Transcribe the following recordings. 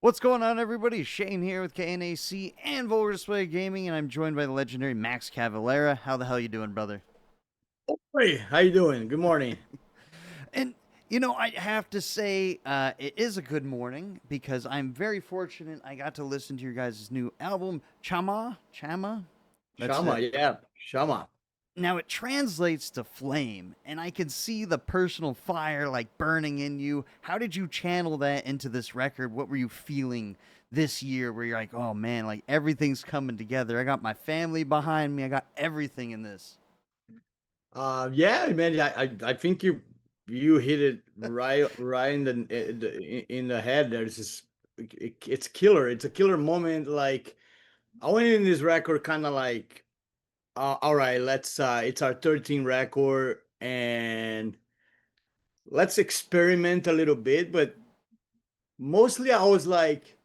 What's going on, everybody? Shane here with KNAC and Vulgar Display Gaming, and I'm joined by the legendary Max Cavelera. How the hell you doing, brother? Hey, how you doing? Good morning. And I have to say, it is a good morning because I'm very fortunate. I got to listen to your guys' new album, Chama. That's Shama, it. yeah, Shama. Now it translates to flame, and I can see the personal fire like burning in you. How did you channel that into this record? What were you feeling this year where you're like, oh man, like everything's coming together? I got my family behind me, I got everything in this. Yeah, man. I think you hit it right in the head. There's this, it's killer. It's a killer moment. Like I went in this record kind of like, all right, let's. It's our 13th record, and let's experiment a little bit. But mostly, I was like,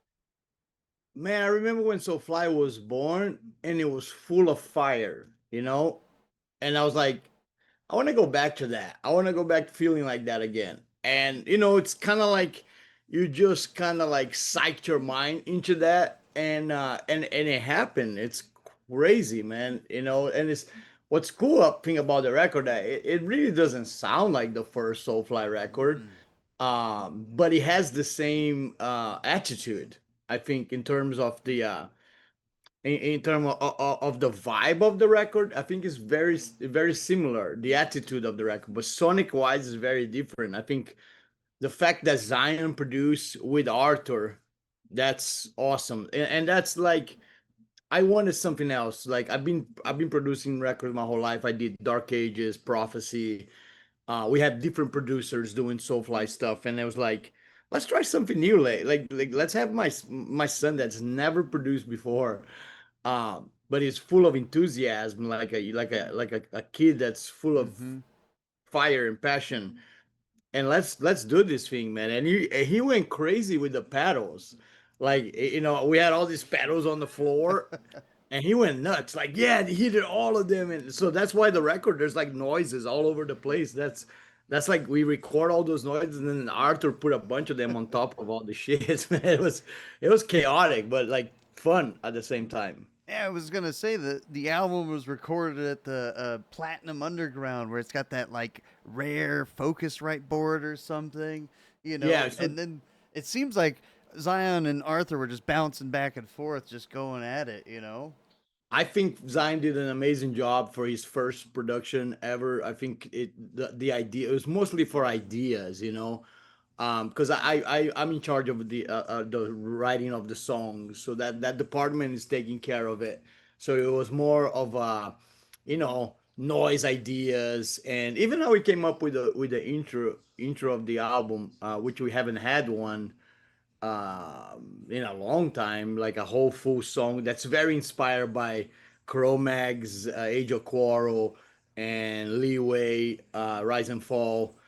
man, I remember when SOULFLY was born, and it was full of fire, and I was like, I want to go back to that. I want to go back to feeling like that again. And it's kind of like you just kind of like psyched your mind into that, and it happened. It's crazy, man. And it's what's cool thing about the record that it really doesn't sound like the first Soulfly record, Mm. but it has the same attitude. I think in terms of the in terms of the vibe of the record, I think it's very similar. The attitude of the record, but sonic wise, is very different. I think the fact that Zion produced with Arthur, that's awesome, and that's like I wanted something else. Like I've been producing records my whole life. I did Dark Ages, Prophecy. We had different producers doing Soulfly stuff, and it was like, let's try something new. Like let's have my son that's never produced before, but he's full of enthusiasm, like a kid that's full of Mm-hmm. fire and passion. And let's do this thing, man. And he went crazy with the pedals. Like we had all these pedals on the floor, and he went nuts. Like, yeah, he did all of them, and so that's why the record there's like noises all over the place. That's like we record all those noises, and then Arthur put a bunch of them on top of all the shit. Man, it was chaotic, but like fun at the same time. Yeah, I was gonna say that the album was recorded at the Platinum Underground, where it's got that like rare Focusrite board or something, Yeah, so and then it seems like Zion and Arthur were just bouncing back and forth, just going at it. I think Zion did an amazing job for his first production ever. I think the idea it was mostly for ideas, because I'm in charge of the writing of the songs, so that department is taking care of it. So it was more of noise ideas, and even how we came up with the intro of the album, which we haven't had one in a long time, like a whole full song that's very inspired by Cro-Mag's Age of Quarrel and Leeway, Rise and Fall.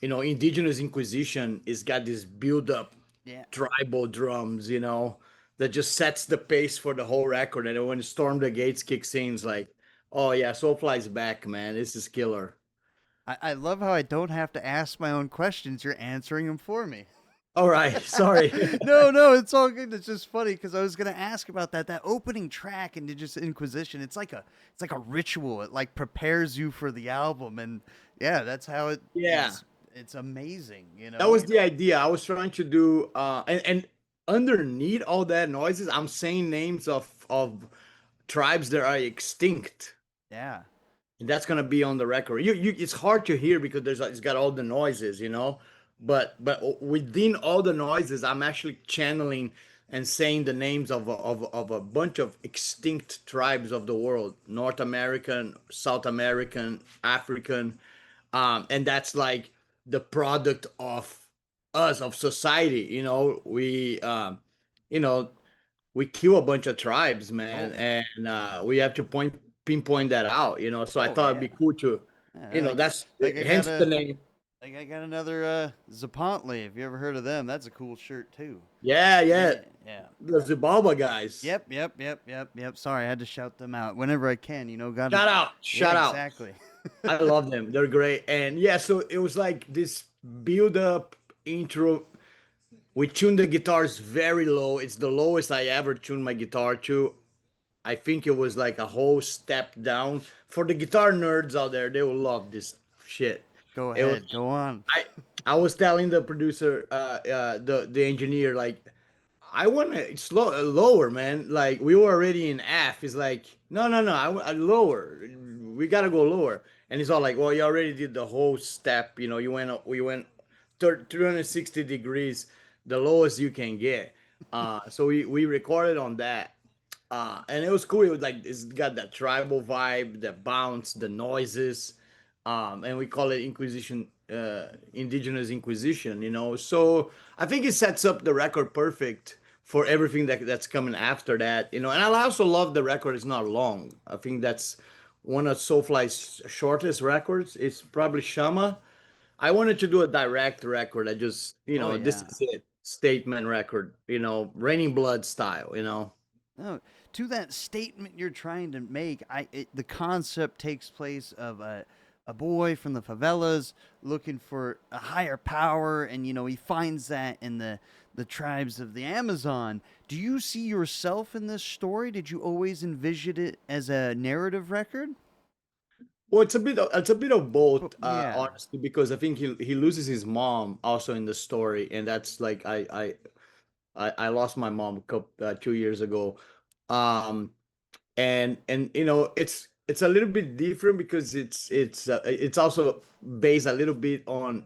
Indigenous Inquisition is got this build up Yeah. tribal drums, that just sets the pace for the whole record. And then when Storm the Gates kicks in, it's like, oh yeah, Soulfly's back, man. This is killer. I love how I don't have to ask my own questions. You're answering them for me. All right, sorry. No, it's all good. It's just funny because I was gonna ask about that opening track and just Inquisition. It's like a ritual. It like prepares you for the album, and yeah, that's how it. Yeah. It's amazing, you That was know. the idea. I was trying to do and underneath all that noises, I'm saying names of tribes that are extinct. Yeah. And that's gonna be on the record. You it's hard to hear because it's got all the noises, But within all the noises, I'm actually channeling and saying the names of a bunch of extinct tribes of the world: North American, South American, African, and that's like the product of us, of society. You know we kill a bunch of tribes, man, Oh. and we have to pinpoint that out. So I Oh thought it'd yeah. be cool to, Yeah, that's like I got hence the a name. like I got another Zapontli. Have you ever heard of them? That's a cool shirt too. Yeah, yeah, Yeah, yeah. the Zimbabwe guys. Yep. Sorry, I had to shout them out whenever I can. Got to. Shout out, Yeah, shout out. exactly. I love them. They're great. And yeah, so it was like this build up intro. We tuned the guitars very low. It's the lowest I ever tuned my guitar to. I think it was like a whole step down. For the guitar nerds out there, they will love this shit. Go It was ahead, go on. I I was telling the producer, the engineer, like I want to slow lower, man. Like we were already in F. He's like, no, no, no, I lower. We gotta go lower. And he's all like, well, you already did the whole step. You know, we went 360 degrees, the lowest you can get. So we recorded on that. And it was cool. It was like it's got that tribal vibe, the bounce, the noises, and we call it Inquisition, Indigenous Inquisition. You know, so I think it sets up the record perfect for everything that's coming after that. You know, and I also love the record is not long. I think that's one of Soulfly's shortest records. It's probably Chama. I wanted to do a direct record. I just, Oh this yeah. is it, statement record. Raining Blood style. No, to that statement you're trying to make, the concept takes place of a boy from the favelas looking for a higher power, and he finds that in the tribes of the Amazon. Do you see yourself in this story? Did you always envision it as a narrative record? Well, it's a bit of both, Yeah, honestly, because I think he loses his mom also in the story, and that's like I lost my mom 2 years ago, um, and it's a little bit different because it's also based a little bit on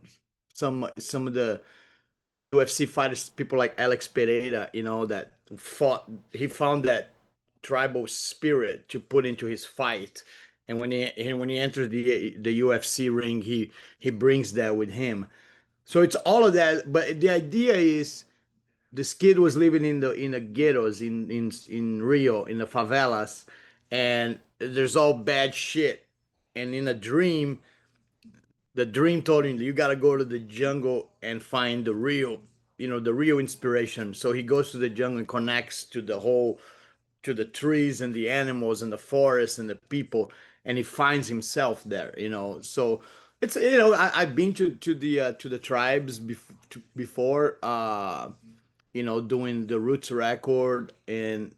some of the UFC fighters, people like Alex Pereira, that fought. He found that tribal spirit to put into his fight, and when he enters the UFC ring, he brings that with him. So it's all of that, but the idea is this kid was living in the ghettos in Rio, in the favelas, and there's all bad shit. And in a dream, the dream told him you got to go to the jungle and find the real inspiration. So he goes to the jungle and connects to the trees and the animals and the forest and the people, and he finds himself there. So it's I've been to the tribes before, doing the roots record, and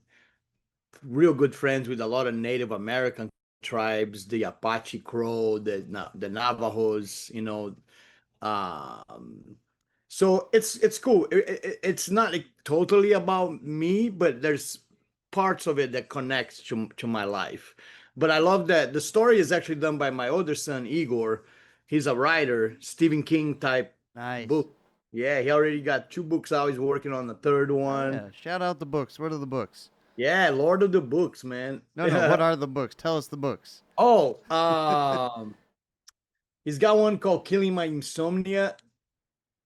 real good friends with a lot of Native American tribes, the Apache Crow, the Navajos, um, so it's cool. It's not like totally about me, but there's parts of it that connects to my life. But I love that the story is actually done by my older son Igor. He's a writer, Stephen King type nice. book. Yeah, he already got 2 books out. He's working on the third Oh one. yeah, shout out the books. What are the books? Yeah, Lord of the Books, man. No, no. What are the books? Tell us the books. Oh, he's got one called Killing My Insomnia.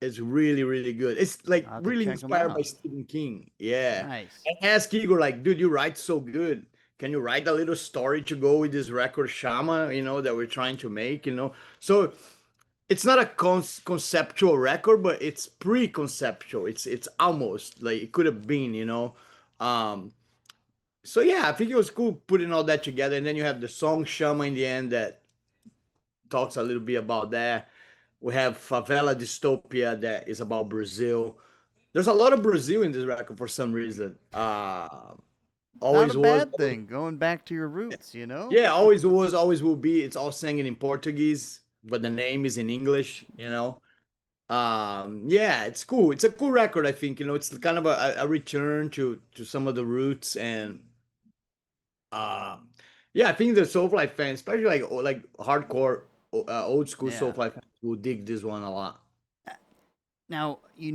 It's really, really good. It's like I'll have to really check them inspired by out. Stephen King. Yeah. Nice. And ask Igor, like, dude, you write so good. Can you write a little story to go with this record Shama, that we're trying to make? So it's not a conceptual record, but it's pre-conceptual. It's almost like it could have been. Um, so yeah, I think it was cool putting all that together. And then you have the song Shama in the end that talks a little bit about that. We have Favela Dystopia that is about Brazil. There's a lot of Brazil in this record for some reason. Not a Always was. bad thing. Going back to your roots. Yeah, always was, always will be. It's all singing in Portuguese, but the name is in English. Yeah, it's cool. It's a cool record, I think. It's kind of a return to some of the roots, and uh, yeah, I think the Soulfly fans, especially like hardcore, old school Yeah. Soulfly fans, will dig this one a lot. Now, you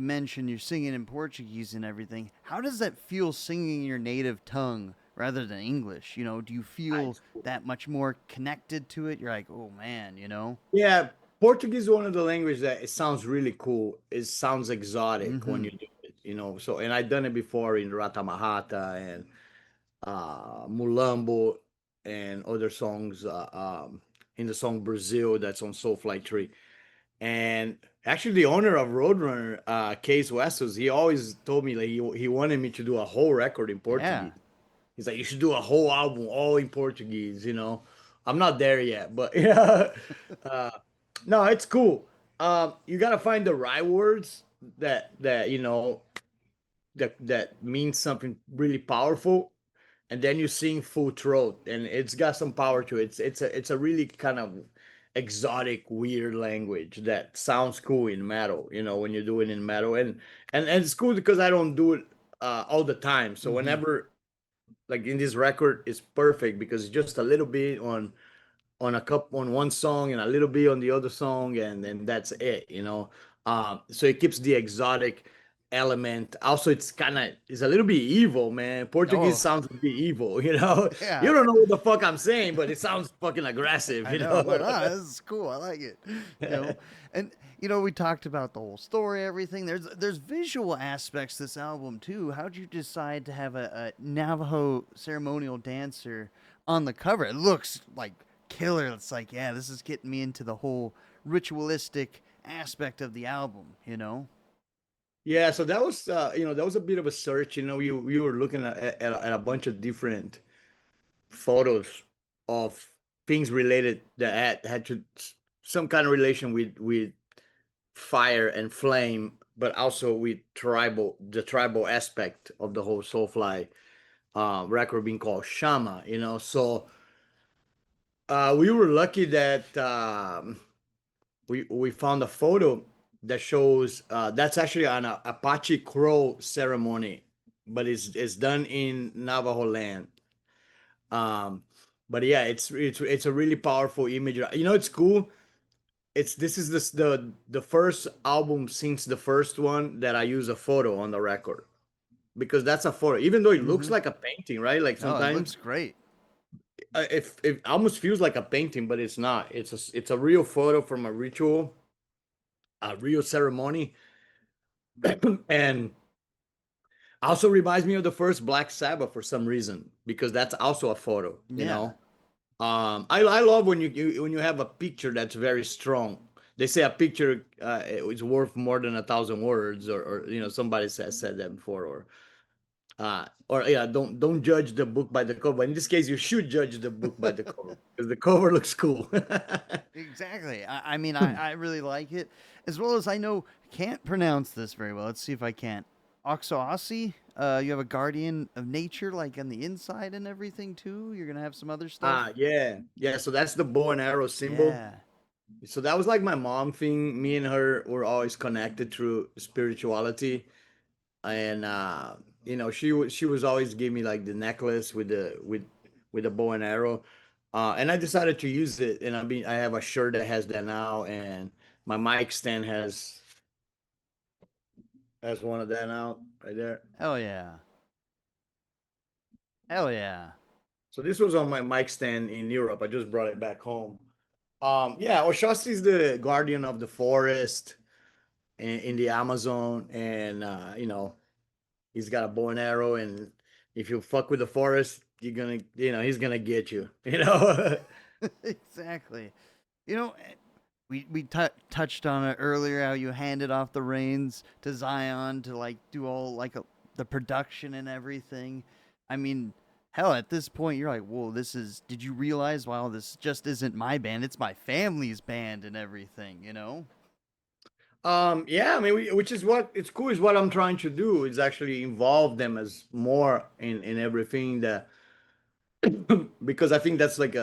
mentioned you're singing in Portuguese and everything. How does that feel singing your native tongue rather than English? Do you feel Nice. Cool. that much more connected to it? You're like, oh man. Yeah, Portuguese is one of the languages that it sounds really cool. It sounds exotic when Mm-hmm. you do it. So, and I've done it before in Rata Mahata and Mulambo and other songs, in the song Brazil that's on Soulfly 3. And actually, the owner of Roadrunner, Case Wessels, he always told me like he wanted me to do a whole record in Yeah. Portuguese. He's like, you should do a whole album all in Portuguese. I'm not there yet, but yeah. uh, no, it's cool. You gotta find the right words. that that means something really powerful, and then you sing full throat, and it's got some power to it. It's a really kind of exotic, weird language that sounds cool in metal. When you do it in metal, and it's cool because I don't do it all the time. So Hmm. whenever, like in this record, it's perfect because it's just a little bit on one song and a little bit on the other song, and then that's it. So it keeps the exotic element. Also, it's a little bit evil, man. Portuguese Oh, sounds a bit evil. You yeah. don't know what the fuck I'm saying, but it sounds fucking aggressive. I know. I'm like, ah, this is cool. I like it. You know, and we talked about the whole story, everything. There's visual aspects to this album too. How'd you decide to have a Navajo ceremonial dancer on the cover? It looks like killer. It's like, yeah, this is getting me into the whole ritualistic aspect of the album. Yeah, so that was a bit of a search. You were looking at a bunch of different photos of things related that had to some kind of relation with fire and flame, but also with the tribal aspect of the whole Soulfly record being called Chama. So we were lucky that we found a photo that shows that's actually an Apache Crow ceremony, but it's done in Navajo land. Um, but yeah, it's a really powerful image. It's cool. This is the first album since the first one that I use a photo on the record, because that's a photo, even though it looks Mm-hmm. like a painting, right? Like Oh, it looks sometimes great. it almost feels like a painting, but it's not. It's a real photo from a ritual, a real ceremony, and also reminds me of the first Black Sabbath for some reason, because that's also a photo. Yeah. I love when you have a picture that's very strong. They say a picture is worth more than 1,000 words, or somebody said that before, or yeah, don't judge the book by the cover. But in this case, you should judge the book by the cover because the cover looks cool. Exactly. I mean, I really like it, as well as I know can't pronounce this very well. Let's see if I can. Oxoasi. You have a guardian of nature, like on the inside and everything too. You're gonna have some other stuff. Yeah, yeah. So that's the bow and arrow symbol. Yeah. So that was like my mom thing. Me and her were always connected through spirituality, and she was always give me like the necklace with the bow and arrow, and I decided to use it, and I have a shirt that has that now, and my mic stand has one of that now right there. Hell yeah. Hell yeah. So this was on my mic stand in Europe. I just brought it back home. Yeah, Oshasti is the guardian of the forest in the Amazon, and he's got a bow and arrow, and if you fuck with the forest, he's gonna get you. Exactly. You know, we touched on it earlier how you handed off the reins to Zion to like do all like the production and everything. I mean, hell, at this point you're like, whoa, this is. Did you realize? Wow, this just isn't my band. It's my family's band and everything. Yeah, I mean, which is what it's cool is what I'm trying to do is actually involve them as more in everything that because I think that's like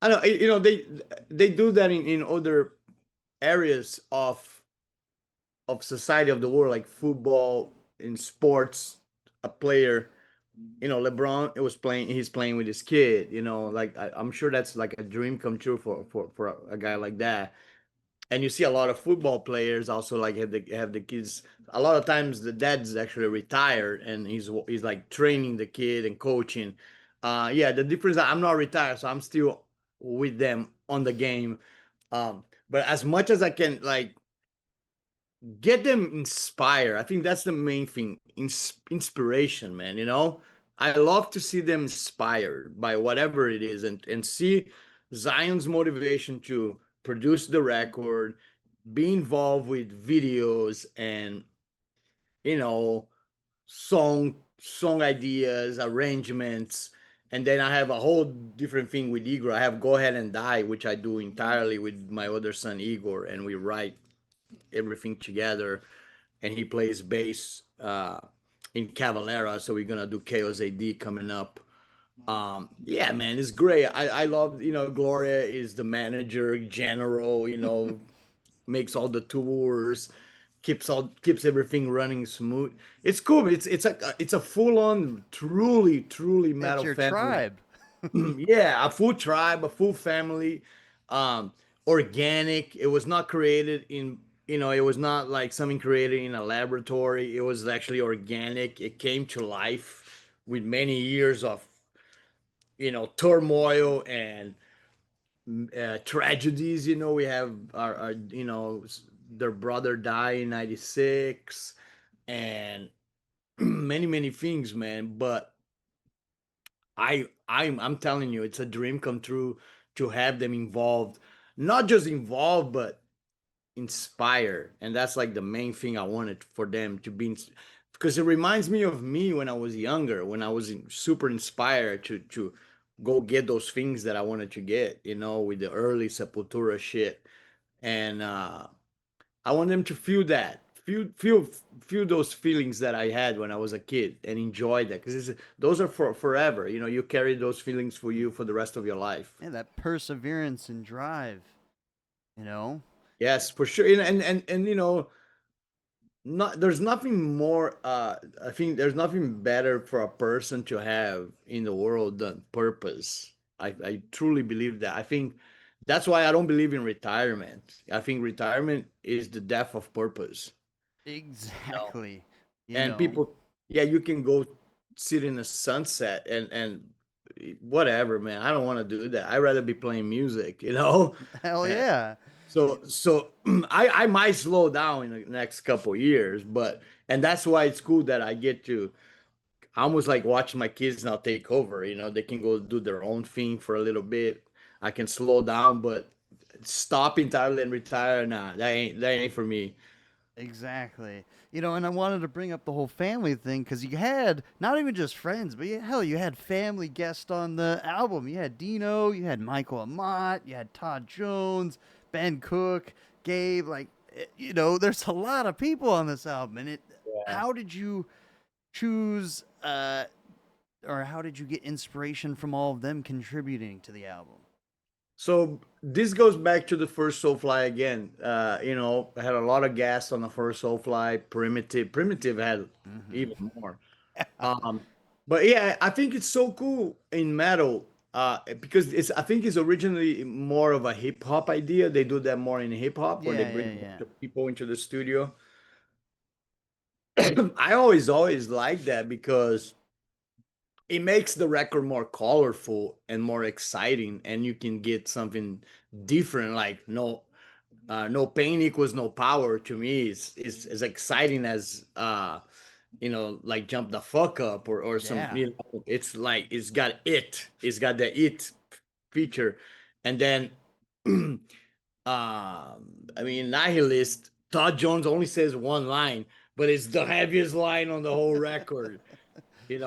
I don't know, they do that in other areas of society of the world, like football, in sports. A player, LeBron, he's playing with his kid, like I'm sure that's like a dream come true for a guy like that. And you see a lot of football players also like have the kids. A lot of times the dad's actually retired, and he's like training the kid and coaching. Yeah, the difference, I'm not retired, so I'm still with them on the game. But as much as I can, like, get them inspired. I think that's the main thing. Inspiration, man. I love to see them inspired by whatever it is, and see Zion's motivation to produce the record, be involved with videos, and you know song ideas, arrangements. And then I have a whole different thing with Igor. I have Go Ahead and Die, which I do entirely with my other son Igor, and we write everything together, and he plays bass in Cavalera. So we're gonna do Chaos AD coming up. Yeah, man, it's great. I love, Gloria is the manager, general, makes all the tours, keeps everything running smooth. It's cool. It's a full on, truly It's metal your family. tribe. Yeah, a full tribe, a full family, um, organic. It was not created in, it was not like something created in a laboratory. It was actually organic. It came to life with many years of, turmoil and tragedies. We have our their brother died in 96 and many things, man. But I'm telling you, it's a dream come true to have them involved, not just involved, but inspire. And that's like the main thing I wanted for them to be, because it reminds me of me when I was younger, when I was super inspired to go get those things that I wanted to get, with the early Sepultura shit. And I want them to feel that, feel those feelings that I had when I was a kid, and enjoy that, because those are for forever. You carry those feelings for you for the rest of your life. Yeah, that perseverance and drive, you know? Yes, for sure. And not there's nothing more. I think there's nothing better for a person to have in the world than purpose. I truly believe that. I think that's why I don't believe in retirement. I think retirement is the death of purpose. No. Exactly. You And know? people, yeah, you can go sit in the sunset and whatever, man. I don't want to do that. I'd rather be playing music. Hell And yeah. so I might slow down in the next couple years, but and that's why it's cool that I get to almost like watch my kids now take over. They can go do their own thing for a little bit. I can slow down, but stop entirely and retire, nah, that ain't for me. Exactly. And I wanted to bring up the whole family thing because you had not even just friends, but hell, you had family guests on the album. You had Dino, you had Michael Amott, you had Todd Jones, Ben Cook, Gabe. Like, there's a lot of people on this album. And Yeah. how did you choose, or how did you get inspiration from all of them contributing to the album? So this goes back to the first Soulfly again. I had a lot of gas on the first Soulfly. Primitive had Hmm. even more. Um, but yeah, I think it's so cool in metal because I think it's originally more of a hip hop idea. They do that more in hip hop when they Yeah, bring yeah, a bunch yeah. of people into the studio. I always like that because it makes the record more colorful and more exciting, and you can get something different. Like no pain equals no power to me is as exciting as like jump the fuck up or some, Yeah. it's like it's got the it feature. And then I mean, Nihilist, Todd Jones only says one line, but it's the heaviest line on the whole record.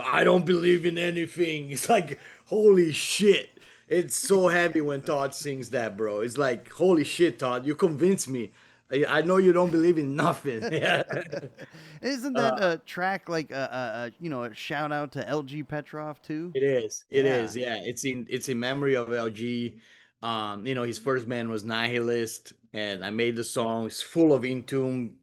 I don't believe in anything. It's like, holy shit. It's so heavy when Todd sings that, bro. It's like, holy shit, Todd, you convinced me. I know you don't believe in nothing. Yeah. Isn't Uh, that a track like a shout out to LG Petrov too? it is. It Yeah. is. Yeah. It's in memory of LG. His first band was Nihilist, and I made the songs full of in tune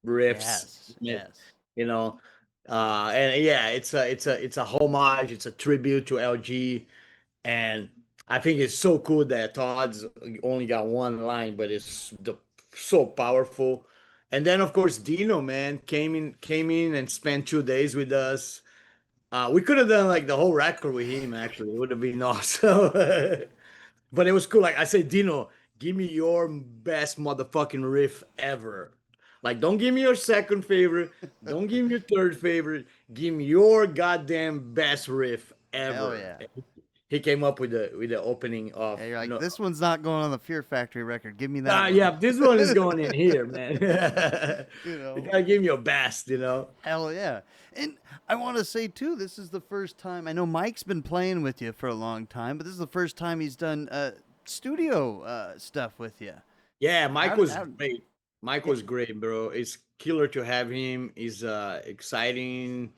riffs. Yes. Yes. You know, and yeah, it's a homage. It's a tribute to LG. And I think it's so cool that Todd's only got one line, but so powerful. And then of course Dino, man, came in and spent 2 days with us. We could have done like the whole record with him. Actually, it would have been awesome. But it was cool. Like I said, Dino, give me your best motherfucking riff ever. Like, don't give me your second favorite. Don't give me your third favorite. Give me your goddamn best riff Hell ever. yeah. He came up with the opening of Yeah, you're like, no. this one's not going on the Fear Factory record. Give me that one. Yeah, this one is going in here, man. you You know. gotta give me your best. Hell yeah. And I want to say too, this is the first time I know Mike's been playing with you for a long time, but this is the first time he's done studio stuff with you. Yeah, Mike How, was how great. Yeah. Michael's great, bro. It's killer to have him. He's exciting,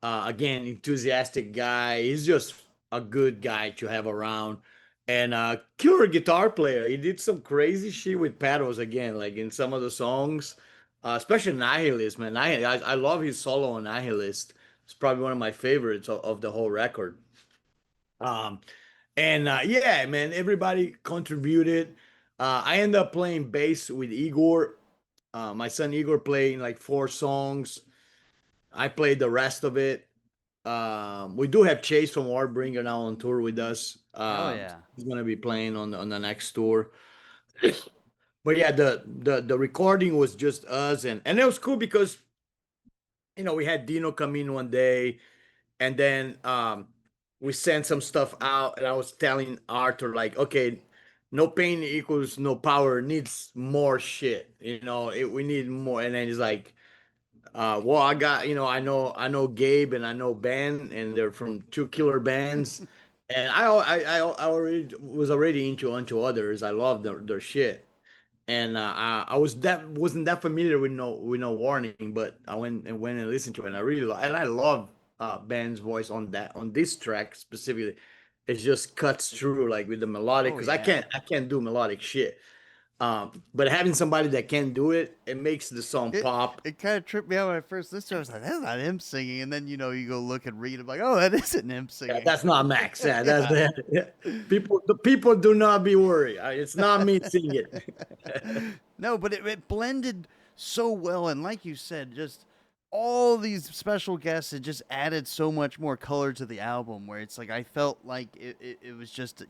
again, enthusiastic guy. He's just a good guy to have around. And killer guitar player. He did some crazy shit with pedals again, like in some of the songs, especially Nihilist, man. I love his solo on Nihilist. It's probably one of my favorites of the whole record. Um, and yeah, man, everybody contributed. I ended up playing bass with Igor. My son Igor playing like 4 songs. I played the rest of it. We do have Chase from Warbringer now on tour with us. Hell yeah. He's gonna be playing on the next tour. But yeah, the recording was just us, and it was cool because we had Dino come in one day, and then we sent some stuff out, and I was telling Arthur like, okay, no pain equals no power, needs more shit, we need more. And then he's like, well, I got, I know Gabe and I know Ben, and they're from 2 killer bands. And I already was already into others. I love their shit. And I wasn't that familiar with no warning, but I went and listened to it, and I love Ben's voice on this track specifically. It just cuts through like with the melodic, Oh because yeah. I can't do melodic shit. But having somebody that can do it, it makes the song It pop. it kind of tripped me out when I first listened to it. I was like, that's not him singing. And then, you go look and read. I'm like, oh, that isn't him Yeah, singing. that's not Max. Yeah, that's Yeah. that. Yeah. The people do not be worried. It's not me singing it. No, but it blended so well. And like you said, just all these special guests, it just added so much more color to the album where it's like I felt like it was just,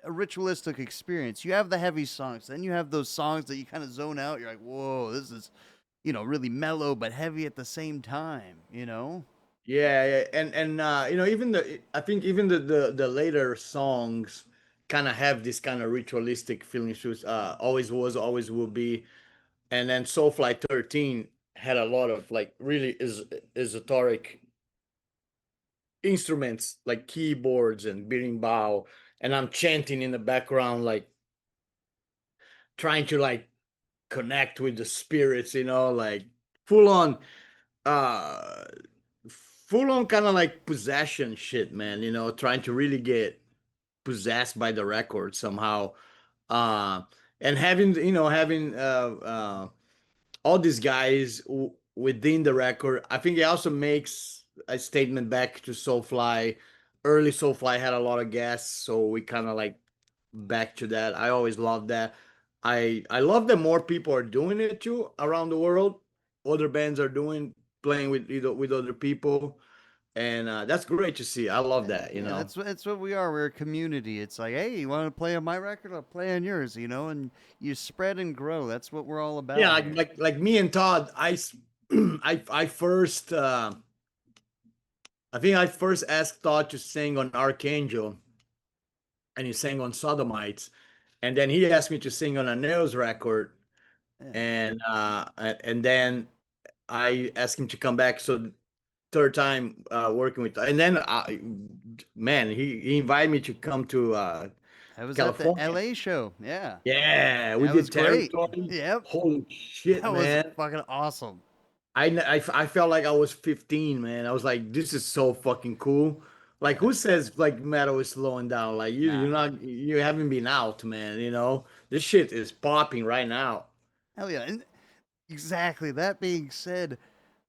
a ritualistic experience. You have the heavy songs, then you have those songs that you kind of zone out. You're like, whoa, this is, really mellow but heavy at the same time. Yeah, yeah, and even I think even the later songs kind of have this kind of ritualistic feeling to it. Always was, always will be. And then Soulfly 13 had a lot of like really esoteric instruments like keyboards and berimbau, and I'm chanting in the background, like trying to like connect with the spirits, like full on uh full on kind of like possession shit, man, trying to really get possessed by the record somehow. uh and having all these guys within the record, I think it also makes a statement back to Soulfly. Early Soulfly had a lot of guests, so we kind of like back to that. I always love that. I love that more people are doing it too around the world. Other bands are doing playing with other people, and that's great to see. I love that. Yeah, that's what we are. We're a community. It's like, hey, you want to play on my record? I'll play on yours, and you spread and grow. That's what we're all Yeah, about like here. me and Todd. I first I think I first asked Todd to sing on Archangel, and he sang on Sodomites, and then he asked me to sing on a Nails record, Yeah. and then I asked him to come back. So third time working with, and then man, he invited me to come to That was at the California. LA show. Yeah. Yeah, we That was did great. Territory. Yep. Holy shit, That was man! fucking awesome. I felt like I was 15, man. I was like, this is so fucking cool. Like, Yeah. who says like metal is slowing down? Like, Nah. you haven't been out, man. This shit is popping right now. Hell yeah. And exactly. That being said,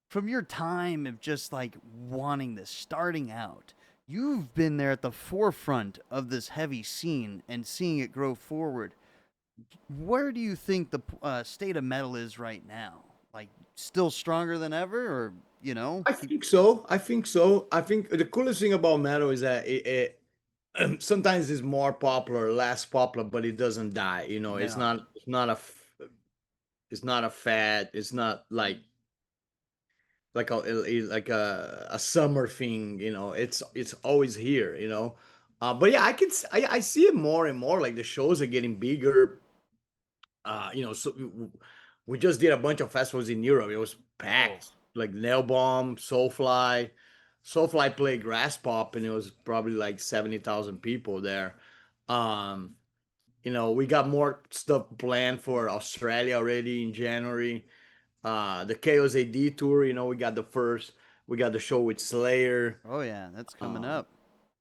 from your time of just like wanting this, starting out, you've been there at the forefront of this heavy scene and seeing it grow forward. Where do you think the state of metal is right now? Like, still stronger than ever, or you know? I think so. I think so. I think the coolest thing about metal is that sometimes it's more popular, less popular, but it doesn't die. No. It's not a fad. It's not like a summer thing. It's always here. But yeah, I see it more and more. Like the shows are getting bigger. So we just did a bunch of festivals in Europe. It was Oh, packed. Like Nail Bomb, Soulfly played Grass Pop, and it was probably like 70,000 people there. Um, We got more stuff planned for Australia already in January. The Chaos AD tour, we got the show with Slayer. Oh yeah, that's coming Um, up.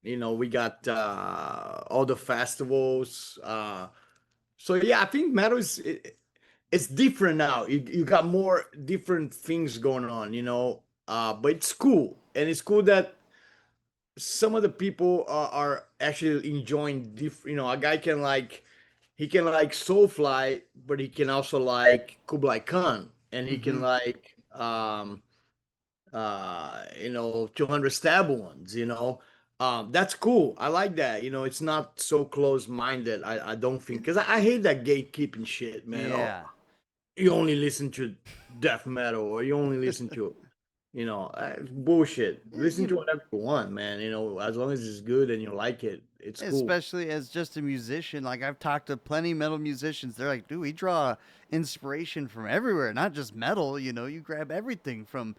we got all the festivals. So yeah, I think metal it's different now. You got more different things going on, but it's cool, and it's cool that some of the people are actually enjoying different. A guy can like he can like Soulfly, but he can also like Kublai Khan, and he can Hmm. like 200 stab ones. That's cool. I like that. It's not so close minded. I don't think, because I hate that gatekeeping shit, man. Oh, Yeah. you only listen to death metal, or you only listen to it's bullshit. Eh, Listen You to know, whatever you want, man. As long as it's good and you like it, it's cool. especially as just a musician, like I've talked to plenty of metal musicians. They're like, dude, we draw inspiration from everywhere, not just metal. You grab everything from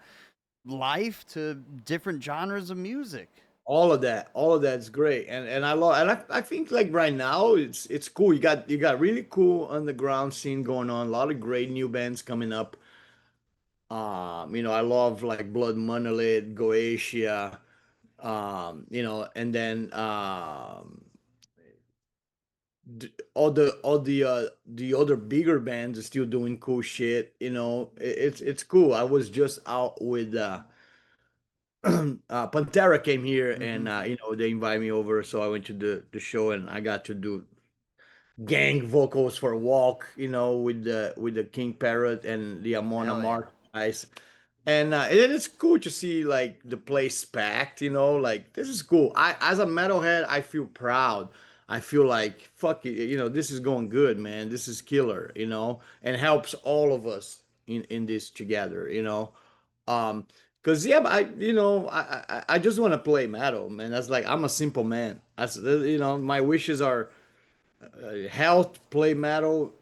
life to different genres of music. All of that's great, and I love, and I think like right now it's cool. You got really cool underground scene going on. A lot of great new bands coming up. I love like Blood Monolith, Goetia, and then the other bigger bands are still doing cool shit. It's cool. I was just out with Pantera came here, Hmm. and they invited me over, so I went to the show, and I got to do gang vocals for Walk, with the King Parrot and the Amon Hell yeah. Amarth guys. And then it's cool to see like the place packed, like this is cool. I As a metalhead, I feel proud. I feel like fuck it, this is going good, man. This is killer, and helps all of us in this together, um because yeah, but I just want to play metal, man. That's like, I'm a simple man. My wishes are health, play metal,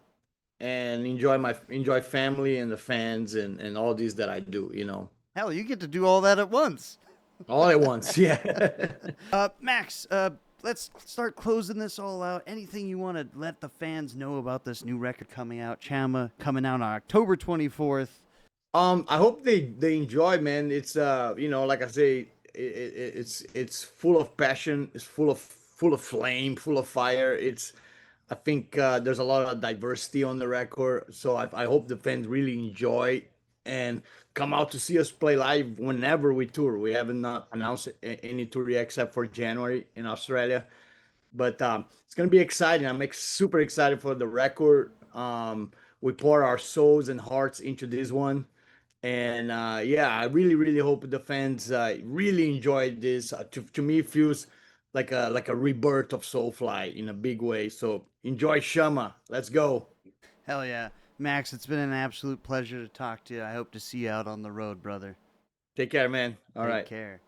and enjoy family and the fans, and all these that I do, Hell, you get to do all that at once. all at once. Yeah. Max, let's start closing this all out. Anything you want to let the fans know about this new record coming out, Chama, coming out on October 24th? I hope they enjoy, man. It's like I say, it's full of passion. It's full of flame, full of fire. I think there's a lot of diversity on the record, so I hope the fans really enjoy and come out to see us play live whenever we tour. We haven't not announced any tour yet except for January in Australia, but it's gonna be exciting. I'm super excited for the record. We pour our souls and hearts into this one, and yeah, I really, really hope the fans really enjoyed this. To me, it feels like a rebirth of Soulfly in a big way. So enjoy Shama. Let's go. Hell yeah. Max, it's been an absolute pleasure to talk to you. I hope to see you out on the road, brother. Take care, man. All Take right. care.